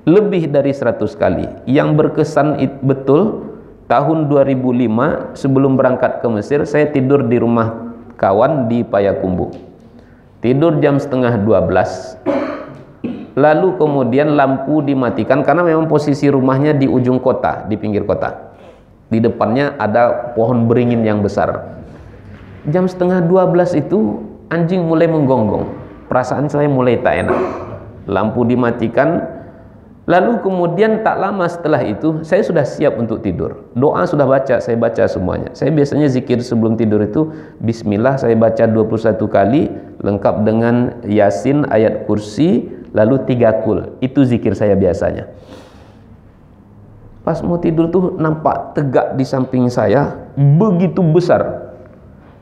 Lebih dari 100 kali. Yang berkesan betul, tahun 2005 sebelum berangkat ke Mesir, saya tidur di rumah kawan di Payakumbuh. Tidur jam setengah 12. Lalu kemudian lampu dimatikan karena memang posisi rumahnya di ujung kota, di pinggir kota. Di depannya ada pohon beringin yang besar. Jam setengah 12 itu anjing mulai menggonggong. Perasaan saya mulai tak enak. Lampu dimatikan. Lalu kemudian tak lama setelah itu saya sudah siap untuk tidur. Doa sudah baca, saya baca semuanya. Saya biasanya zikir sebelum tidur itu bismillah saya baca 21 kali lengkap dengan Yasin, ayat kursi, lalu 3 kul. Itu zikir saya biasanya. Pas mau tidur tuh nampak tegak di samping saya, begitu besar.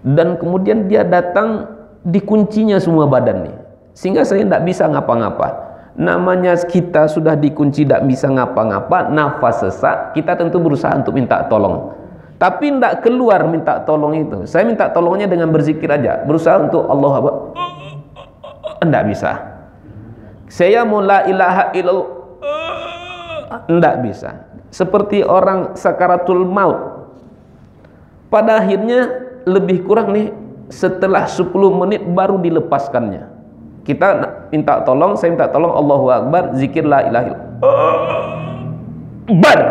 Dan kemudian dia datang, dikuncinya semua badan nih. Sehingga saya tidak bisa ngapa-ngapa. Namanya kita sudah dikunci tidak bisa ngapa-ngapa, nafas sesak, kita tentu berusaha untuk minta tolong. Tapi tidak keluar minta tolong itu. Saya minta tolongnya dengan berzikir aja. Berusaha untuk Allah Akbar. Tidak bisa. Saya mau la ilaha illallah. Tidak bisa. Seperti orang sakaratul maut. Pada akhirnya lebih kurang nih, setelah 10 menit baru dilepaskannya. Kita minta tolong, saya minta tolong, Allahu Akbar, zikir la ilaha illallah. Bar.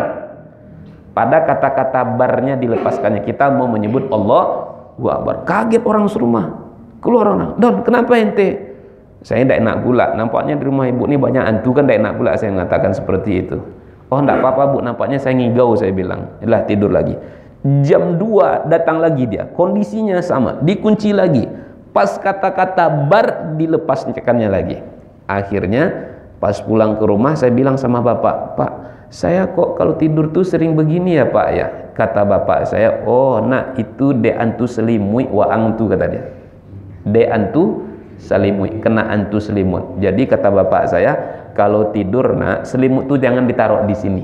Pada kata-kata barnya dilepaskannya, kita mau menyebut Allahu Akbar. Kaget orang serumah. Keluar orang, "Don, kenapa ente?" Saya tidak enak pula. Nampaknya di rumah ibu ini banyak hantu, kan tidak enak pula saya mengatakan seperti itu. "Oh, tidak apa-apa bu, nampaknya saya ngigau," saya bilang. Yalah, tidur lagi. Jam 2 datang lagi dia, kondisinya sama, dikunci lagi. Pas kata-kata bar dilepaskannya lagi. Akhirnya pas pulang ke rumah saya bilang sama bapak, "Pak, saya kok kalau tidur tuh sering begini ya Pak ya?" Kata bapak saya, "Oh nak, itu de antu selimui wa angtu," kata dia. De antu selimui, kena antu selimut. Jadi kata bapak saya, kalau tidur nak, selimut tuh jangan ditaruh di sini,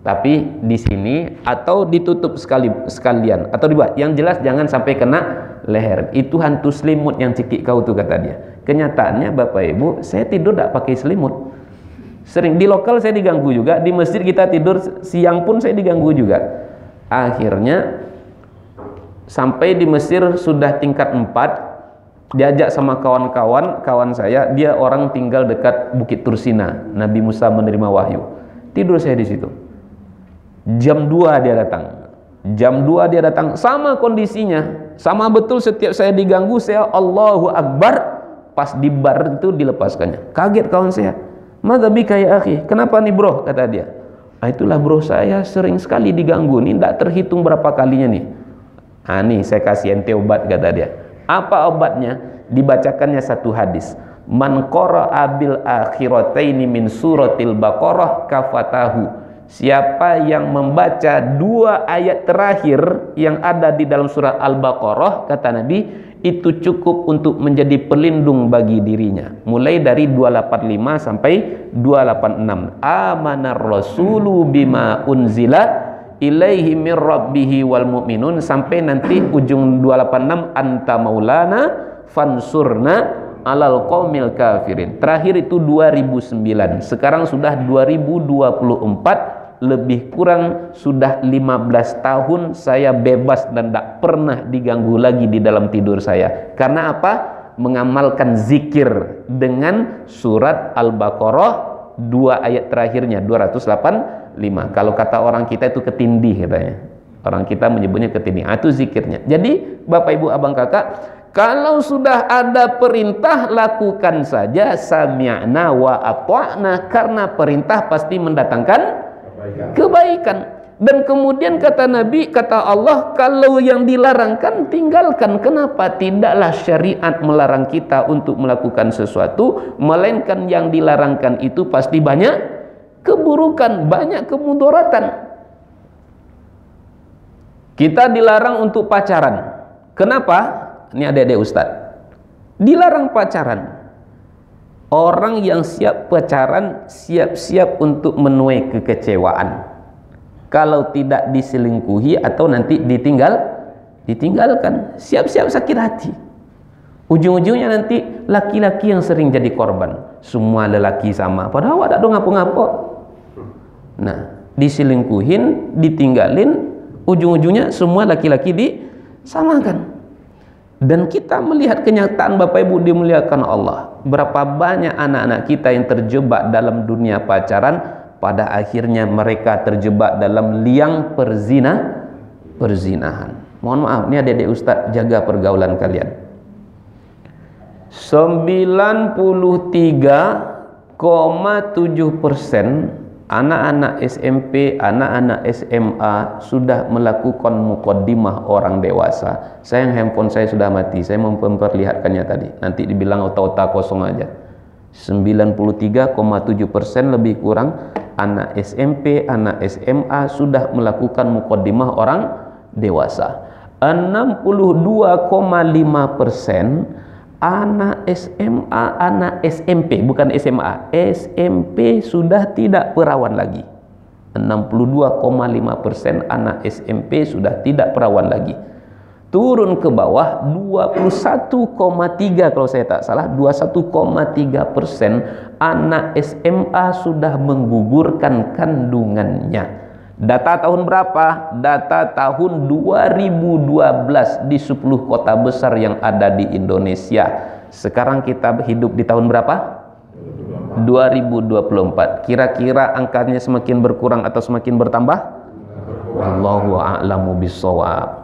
tapi di sini atau ditutup sekalian atau dibuat. Yang jelas jangan sampai kena leher. Itu hantu selimut yang cikik kau tuh, kata dia. Kenyataannya Bapak Ibu, saya tidur tidak pakai selimut. Sering di lokal saya diganggu juga, di masjid kita tidur siang pun saya diganggu juga. Akhirnya sampai di Mesir sudah tingkat 4, diajak sama kawan saya, dia orang tinggal dekat Bukit Tursina, Nabi Musa menerima wahyu. Tidur saya di situ. Jam 2 dia datang. Jam 2 dia datang, sama kondisinya, sama betul. Setiap saya diganggu, saya Allahu Akbar, pas di bar itu dilepaskannya. Kaget kawan saya. "Madza bika ya akhi?" "Kenapa nih bro?" kata dia. "Itulah bro, saya sering sekali diganggu nih, tidak terhitung berapa kalinya nih." Nih saya kasih ente obat," kata dia. Apa obatnya? Dibacakannya satu hadis. "Man qara'a bil akhirataini min suratil Baqarah kafatahu." Siapa yang membaca 2 ayat terakhir yang ada di dalam surah Al-Baqarah, kata Nabi, itu cukup untuk menjadi pelindung bagi dirinya. Mulai dari 285 sampai 286. Amanar rasulu bima unzila ilaihi mir rabbihi wal mu'minun, sampai nanti ujung 286, anta maulana fansurna alal qaumil kafirin. Terakhir itu 2009. Sekarang sudah 2024, lebih kurang sudah 15 tahun saya bebas dan tidak pernah diganggu lagi di dalam tidur saya. Karena apa? Mengamalkan zikir dengan surat Al-Baqarah 2 ayat terakhirnya, 285. Kalau kata orang kita itu ketindih katanya. Orang kita menyebutnya ketindih. Itu zikirnya. Jadi Bapak Ibu Abang Kakak, kalau sudah ada perintah, lakukan saja, sami'na wa ata'na, karena perintah pasti mendatangkan kebaikan. Dan kemudian kata Nabi, kata Allah, kalau yang dilarangkan tinggalkan. Kenapa? Tidaklah syariat melarang kita untuk melakukan sesuatu, melainkan yang dilarangkan itu pasti banyak keburukan, banyak kemudaratan. Kita dilarang untuk pacaran. Kenapa? Ini adik-adik Ustadz, dilarang pacaran. Orang yang siap pacaran siap-siap untuk menuai kekecewaan kalau tidak diselingkuhi atau nanti ditinggalkan. Siap-siap sakit hati. Ujung-ujungnya nanti laki-laki yang sering jadi korban. Semua lelaki sama, padahal ada dong ngapo-ngapo. Nah, diselingkuhin, ditinggalin, ujung-ujungnya semua laki-laki disamakan. Dan kita melihat kenyataan Bapak Ibu dimuliakan Allah. Berapa banyak anak-anak kita yang terjebak dalam dunia pacaran, pada akhirnya mereka terjebak dalam liang perzinahan. Mohon maaf, ini adik-adik Ustadz, jaga pergaulan kalian. 93,7% anak-anak SMP, anak-anak SMA sudah melakukan muqaddimah orang dewasa. Sayang handphone saya sudah mati, saya memperlihatkannya tadi. Nanti dibilang otak-otak kosong aja. 93,7% lebih kurang anak SMP, anak SMA sudah melakukan muqaddimah orang dewasa. 62,5% anak SMA, anak SMP, bukan SMA, SMP sudah tidak perawan lagi. 62,5% anak SMP sudah tidak perawan lagi. Turun ke bawah 21,3 kalau saya tak salah, 21,3% anak SMA sudah menggugurkan kandungannya. Data tahun berapa? Data tahun 2012 di 10 kota besar yang ada di Indonesia. Sekarang kita hidup di tahun berapa? 2024. Kira-kira angkanya semakin berkurang atau semakin bertambah? Wallahu a'lamu bissawab.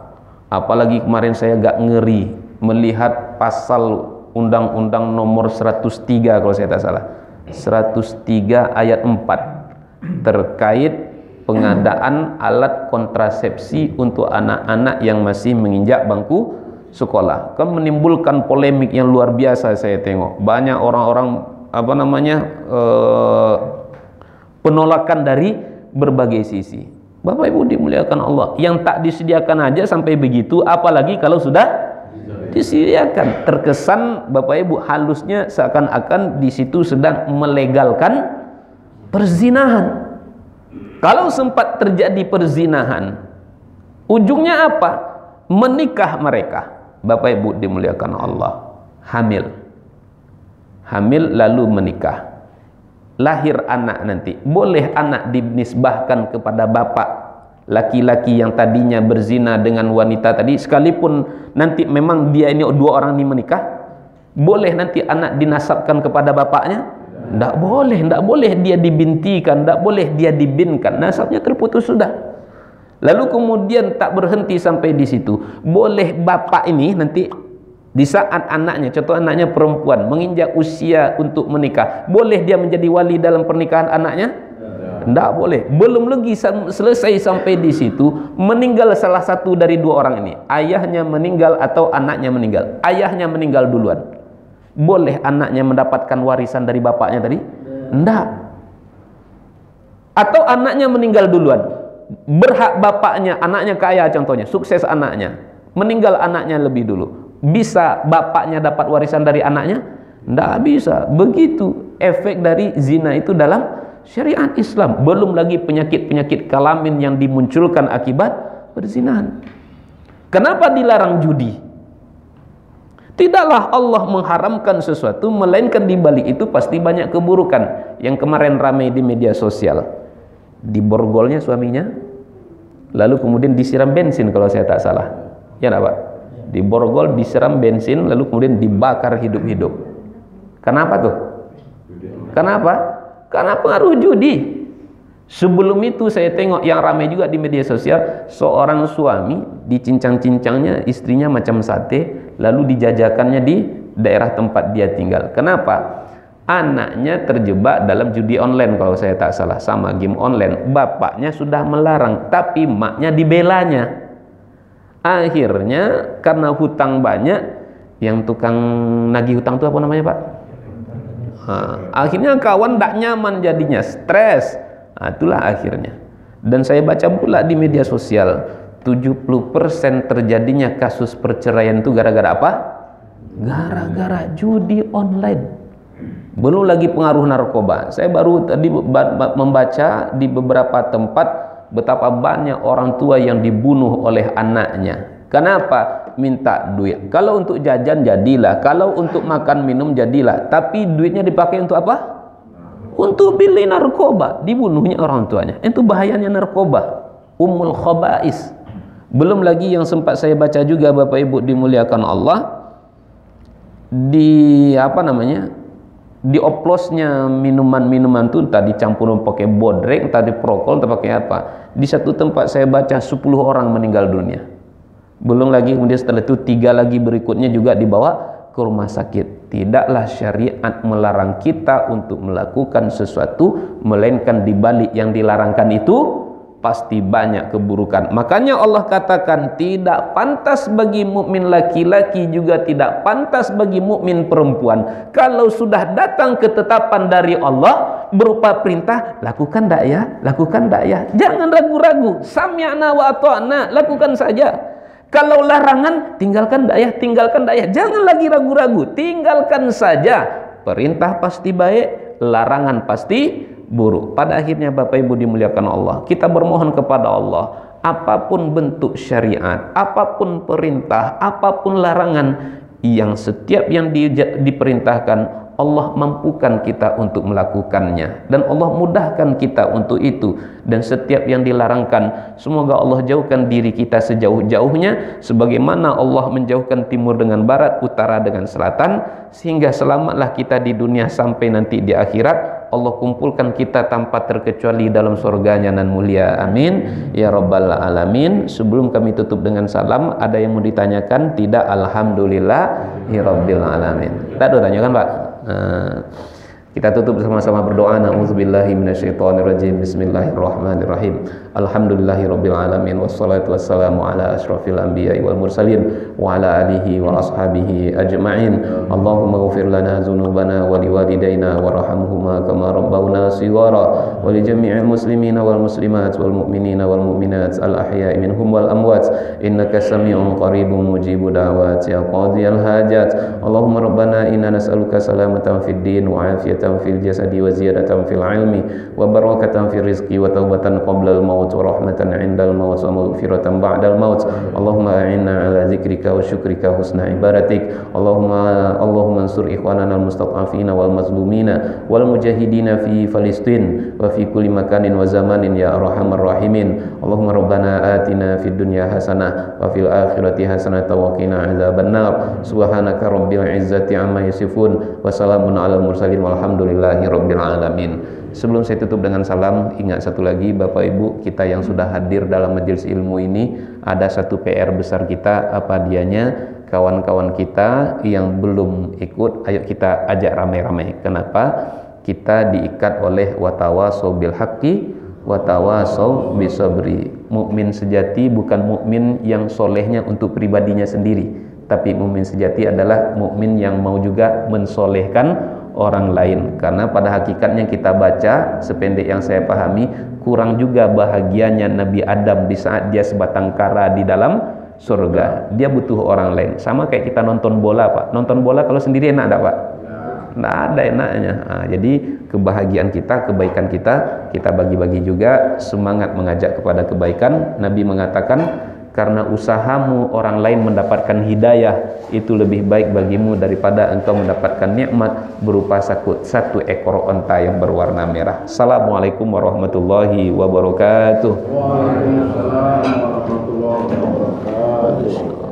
Apalagi kemarin saya agak ngeri melihat pasal Undang-Undang nomor 103 kalau saya tak salah, 103 ayat 4 terkait pengadaan alat kontrasepsi untuk anak-anak yang masih menginjak bangku sekolah. Kan menimbulkan polemik yang luar biasa. Saya tengok banyak orang-orang penolakan dari berbagai sisi. Bapak Ibu dimuliakan Allah, yang tak disediakan aja sampai begitu, apalagi kalau sudah disediakan. Terkesan Bapak Ibu halusnya seakan-akan di situ sedang melegalkan perzinahan. Kalau sempat terjadi perzinahan, ujungnya apa? Menikah mereka. Bapak Ibu dimuliakan Allah, hamil lalu menikah, lahir anak nanti. Boleh anak dinisbahkan kepada bapak laki-laki yang tadinya berzina dengan wanita tadi, sekalipun nanti memang dia ini dua orang ini menikah, boleh nanti anak dinasabkan kepada bapaknya? Tidak boleh dia dibintikan, tidak boleh dia dibinkan, nasabnya terputus sudah. Lalu kemudian tak berhenti sampai di situ, boleh bapak ini nanti di saat anaknya, contoh anaknya perempuan menginjak usia untuk menikah, boleh dia menjadi wali dalam pernikahan anaknya? Tidak boleh. Belum lagi selesai sampai di situ, meninggal salah satu dari dua orang ini, ayahnya meninggal atau anaknya meninggal. Ayahnya meninggal duluan, boleh anaknya mendapatkan warisan dari bapaknya tadi? Tidak. Atau anaknya meninggal duluan, berhak bapaknya, anaknya kaya contohnya, sukses anaknya, meninggal anaknya lebih dulu, bisa bapaknya dapat warisan dari anaknya? Tidak bisa. Begitu efek dari zina itu dalam syariat Islam. Belum lagi penyakit-penyakit kelamin yang dimunculkan akibat perzinahan. Kenapa dilarang judi? Tidaklah Allah mengharamkan sesuatu, melainkan di balik itu pasti banyak keburukan. Yang kemarin ramai di media sosial, diborgolnya suaminya, lalu kemudian disiram bensin kalau saya tak salah. Ya enggak, Pak? Diborgol, disiram bensin, lalu kemudian dibakar hidup-hidup. Kenapa tuh? Kenapa? Karena pengaruh judi. Sebelum itu saya tengok yang ramai juga di media sosial, seorang suami dicincang-cincangnya istrinya macam sate, lalu dijajakannya di daerah tempat dia tinggal. Kenapa? Anaknya terjebak dalam judi online kalau saya tak salah, sama game online. Bapaknya sudah melarang, tapi maknya dibelanya. Akhirnya karena hutang banyak, yang tukang nagih hutang itu apa namanya, Pak? Akhirnya kawan tak nyaman jadinya, stres. Itulah akhirnya. Dan saya baca pula di media sosial, 70% terjadinya kasus perceraian itu gara-gara apa? Gara-gara judi online. Belum lagi pengaruh narkoba. Saya baru tadi membaca di beberapa tempat betapa banyak orang tua yang dibunuh oleh anaknya. Kenapa? Minta duit. Kalau untuk jajan jadilah, kalau untuk makan minum jadilah, tapi duitnya dipakai untuk apa? Untuk beli narkoba. Dibunuhnya orang tuanya. Itu bahayanya narkoba, ummul khaba'is. Belum lagi yang sempat saya baca juga, Bapak Ibu dimuliakan Allah, dioplosnya minuman-minuman itu entah dicampur pakai bodrek, entah diprokol, entah pakai apa. Di satu tempat saya baca 10 orang meninggal dunia. Belum lagi kemudian setelah itu 3 lagi berikutnya juga dibawa ke rumah sakit. Tidaklah syariat melarang kita untuk melakukan sesuatu, melainkan di balik yang dilarangkan itu pasti banyak keburukan. Makanya Allah katakan tidak pantas bagi mukmin laki-laki, juga tidak pantas bagi mukmin perempuan. Kalau sudah datang ketetapan dari Allah berupa perintah, lakukan dakwah, lakukan dakwah. Jangan ragu-ragu. Sami'na wa ata'na, lakukan saja. Kalau larangan, tinggalkan dakwah, tinggalkan dakwah. Jangan lagi ragu-ragu, tinggalkan saja. Perintah pasti baik, larangan pasti buruk. Pada akhirnya Bapak Ibu dimuliakan Allah, kita bermohon kepada Allah, apapun bentuk syariat, apapun perintah, apapun larangan, yang setiap yang diperintahkan Allah mampukan kita untuk melakukannya, dan Allah mudahkan kita untuk itu. Dan setiap yang dilarangkan, semoga Allah jauhkan diri kita sejauh-jauhnya, sebagaimana Allah menjauhkan timur dengan barat, utara dengan selatan, sehingga selamatlah kita di dunia sampai nanti di akhirat. Allah kumpulkan kita tanpa terkecuali dalam surganya nan mulia, amin ya rabbal alamin. Sebelum kami tutup dengan salam, ada yang mau ditanyakan? Tidak? Alhamdulillahirabbil alamin. Tak ada tanyakan Pak? Kita tutup bersama-sama berdoa. Na'udzubillahi minasyaitonirrajim. Bismillahirrahmanirrahim. Alhamdulillahirabbil alamin, wassalatu wassalamu ala asyrafil anbiya'i wal mursalin wa ala alihi wa ashabihi ajma'in. Allahumma ighfir lana dzunubana wa liwalidayna warhamhuma kama rabbawna shighara, wa li jami'il muslimina wal muslimat wal mu'minina wal mu'minat al ahya'i minhum wal amwat, innaka sami'un qaribun mujibu da'wat ya qadiyal hajat. Allahumma rabbana inna nas'aluka salamatan fid din wa afiyatan fil jasadi wa ziyadatan fil ilmi wa barakatan fil rizqi wa taubatan qabla al maut wa rahmatan 'indal maut wa maghfiratan ba'dal maut. Allahumma a'inna ala zikrika wa syukrika husna ibadatik. Allahumma ansur ikhwanana al mustad'afina wal mazlumina wal mujahidina fi Filistin wa fi kulli makanin wa zamanin ya arhamar rahimin. Allahumma rabbana atina fid dunya hasanah wa fil akhirati hasanah wa qina adzabannar. Subhanaka rabbil izzati amma yasifun wa salamun alal mursalin walhamdulillahi rabbil alamin. Sebelum saya tutup dengan salam, ingat satu lagi Bapak Ibu kita yang sudah hadir dalam majelis ilmu ini, ada satu PR besar kita. Apa dianya? Kawan-kawan kita yang belum ikut, ayo kita ajak ramai-ramai. Kenapa? Kita diikat oleh watawasau bil haqqi watawasau bisabri. Mukmin sejati bukan mukmin yang solehnya untuk pribadinya sendiri, tapi mukmin sejati adalah mukmin yang mau juga mensolehkan orang lain. Karena pada hakikatnya kita baca, sependek yang saya pahami, kurang juga bahagianya Nabi Adam di saat dia sebatang kara di dalam surga. Dia butuh orang lain. Sama kayak kita nonton bola Pak. Nonton bola kalau sendiri enak enggak Pak? Nggak ada enaknya. Jadi kebahagiaan kita, kebaikan kita bagi-bagi juga. Semangat mengajak kepada kebaikan. Nabi mengatakan, karena usahamu orang lain mendapatkan hidayah itu lebih baik bagimu daripada engkau mendapatkan nikmat berupa satu ekor onta yang berwarna merah. Assalamualaikum warahmatullahi wabarakatuh. Waalaikumsalam warahmatullahi wabarakatuh.